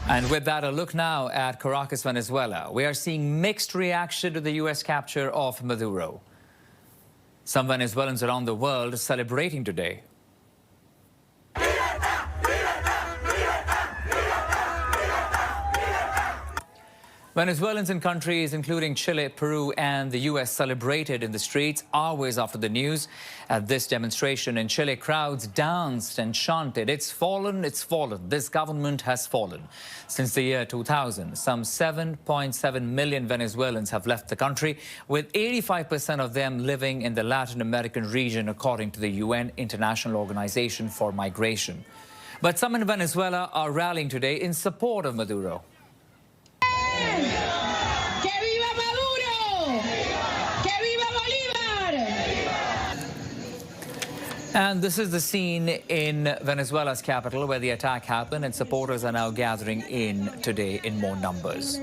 And with that, a look now at Caracas, Venezuela. We are seeing mixed reaction to the U.S. capture of Maduro. Some Venezuelans around the world celebrating today. Venezuelans in countries including Chile, Peru and the U.S. celebrated in the streets hours after the news. At this demonstration in Chile, crowds danced and chanted, "It's fallen, it's fallen. This government has fallen." Since the year 2000, some 7.7 million Venezuelans have left the country, with 85% of them living in the Latin American region, according to the UN International Organization for Migration. But some in Venezuela are rallying today in support of Maduro. And this is the scene in Venezuela's capital where the attack happened, and supporters are now gathering in today in more numbers.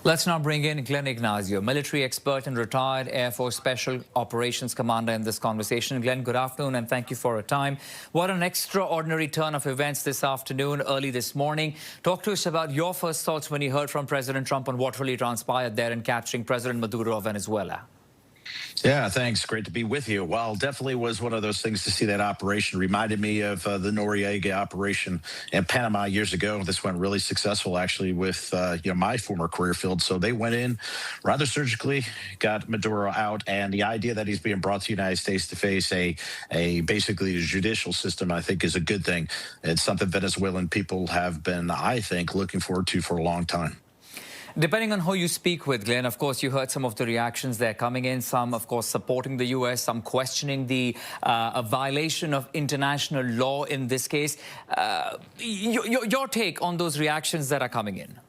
Let's now bring in Glenn Ignazio, military expert and retired Air Force Special Operations Commander, in this conversation. Glenn, good afternoon and thank you for your time. What an extraordinary turn of events this afternoon, early this morning. Talk to us about your first thoughts when you heard from President Trump on what really transpired there in capturing President Maduro of Venezuela. Yeah, thanks. Great to be with you. Well, definitely was one of those things to see that operation. Reminded me of the Noriega operation in Panama years ago. This went really successful, actually, with my former career field. So they went in rather surgically, got Maduro out, and the idea that he's being brought to the United States to face basically a judicial system, I think, is a good thing. It's something Venezuelan people have been, I think, looking forward to for a long time. Depending on who you speak with, Glenn, of course, you heard some of the reactions there coming in, some, of course, supporting the U.S., some questioning the violation of international law in this case. Your take on those reactions that are coming in?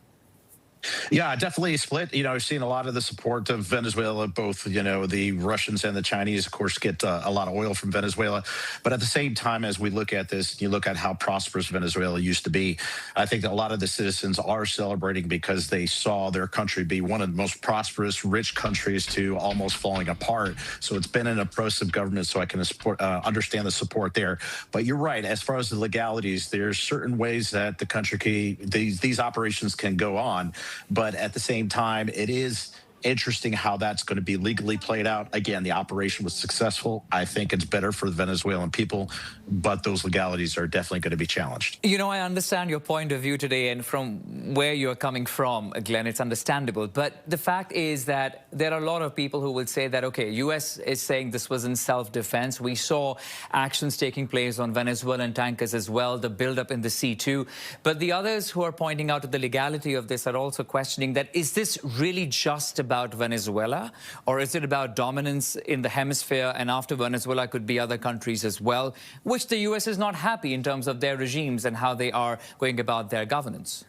Yeah, definitely split. I've seen a lot of the support of Venezuela, both, the Russians and the Chinese, of course, get a lot of oil from Venezuela. But at the same time, as we look at this, you look at how prosperous Venezuela used to be. I think that a lot of the citizens are celebrating because they saw their country be one of the most prosperous, rich countries to almost falling apart. So it's been an oppressive government, so I can understand the support there. But you're right. As far as the legalities, there's certain ways that the country these operations can go on. But at the same time, it is interesting how that's going to be legally played out. Again, the operation was successful. I think it's better for the Venezuelan people, but those legalities are definitely going to be challenged. I understand your point of view today, and from where you're coming from, Glenn, it's understandable. But the fact is that there are a lot of people who will say that, okay, U.S. is saying this was in self-defense. We saw actions taking place on Venezuelan tankers as well, the buildup in the sea too. But the others who are pointing out the legality of this are also questioning that, is this really just about Venezuela, or is it about dominance in the hemisphere, and after Venezuela could be other countries as well, which the U.S. is not happy in terms of their regimes and how they are going about their governance?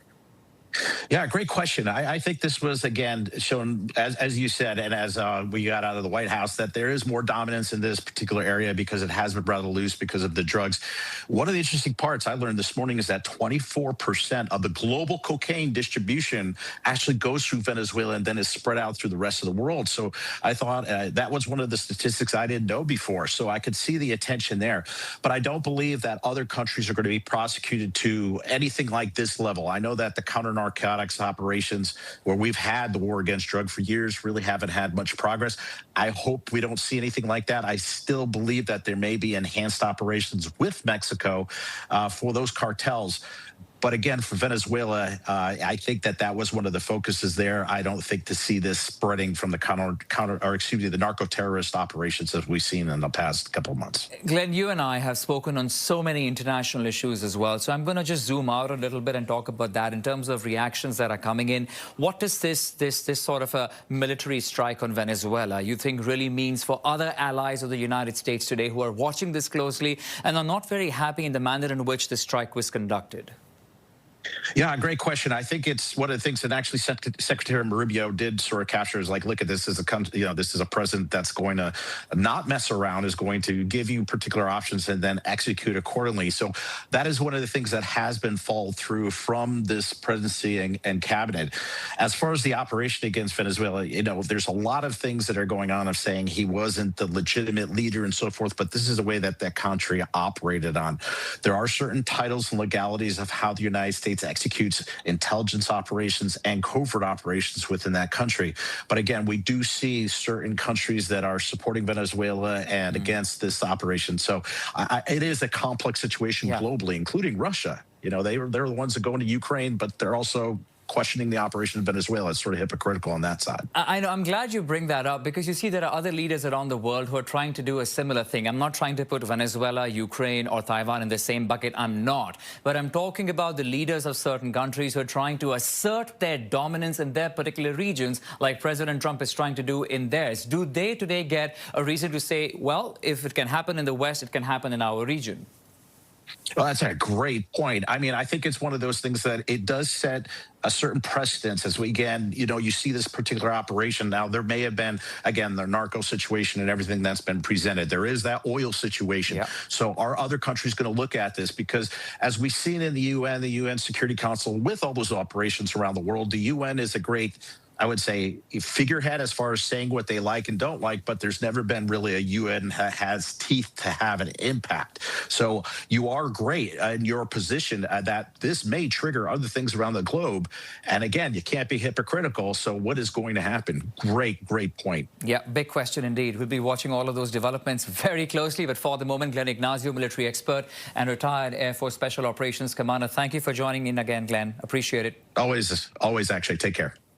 Yeah, great question. I think this was, again, shown, as you said, and as we got out of the White House, that there is more dominance in this particular area because it has been rather loose because of the drugs. One of the interesting parts I learned this morning is that 24% of the global cocaine distribution actually goes through Venezuela and then is spread out through the rest of the world. So I thought that was one of the statistics I didn't know before. So I could see the attention there. But I don't believe that other countries are going to be prosecuted to anything like this level. I know that the counter-narcotics operations, where we've had the war against drug for years, really haven't had much progress. I hope we don't see anything like that. I still believe that there may be enhanced operations with Mexico for those cartels. But again, for Venezuela, I think that was one of the focuses there. I don't think to see this spreading from the the narco-terrorist operations that we've seen in the past couple of months. Glenn, you and I have spoken on so many international issues as well. So I'm going to just zoom out a little bit and talk about that in terms of reactions that are coming in. What does this sort of a military strike on Venezuela, you think, really means for other allies of the United States today who are watching this closely and are not very happy in the manner in which the strike was conducted? Yeah, great question. I think it's one of the things that actually Secretary Rubio did sort of capture is like, look at this as a country, this is a president that's going to not mess around, is going to give you particular options and then execute accordingly. So that is one of the things that has been followed through from this presidency and cabinet. As far as the operation against Venezuela, there's a lot of things that are going on of saying he wasn't the legitimate leader and so forth, but this is the way that that country operated on. There are certain titles and legalities of how the United States States executes intelligence operations and covert operations within that country. But again, we do see certain countries that are supporting Venezuela and against this operation. So it is a complex situation Yeah. globally, including Russia. You know, they're the ones that go into Ukraine, but they're also questioning the operation in Venezuela. It's sort of hypocritical on that side. I know. I'm glad you bring that up because you see there are other leaders around the world who are trying to do a similar thing. I'm not trying to put Venezuela, Ukraine, or Taiwan in the same bucket. I'm not. But I'm talking about the leaders of certain countries who are trying to assert their dominance in their particular regions, like President Trump is trying to do in theirs. Do they today get a reason to say, well, if it can happen in the West, it can happen in our region? Well, that's a great point. I mean, I think it's one of those things that it does set a certain precedence as we, again, you know, you see this particular operation. Now, there may have been, again, the narco situation and everything that's been presented. There is that oil situation. Yeah. So are other countries going to look at this? Because as we've seen in the UN Security Council, with all those operations around the world, the UN is a great, I would say, a figurehead as far as saying what they like and don't like, but there's never been really a UN that has teeth to have an impact. So you are great in your position that this may trigger other things around the globe. And again, you can't be hypocritical. So what is going to happen? Great point. Yeah, big question indeed. We'll be watching all of those developments very closely. But for the moment, Glenn Ignazio, military expert and retired Air Force Special Operations Commander, thank you for joining in again, Glenn. Appreciate it. Always, actually. Take care.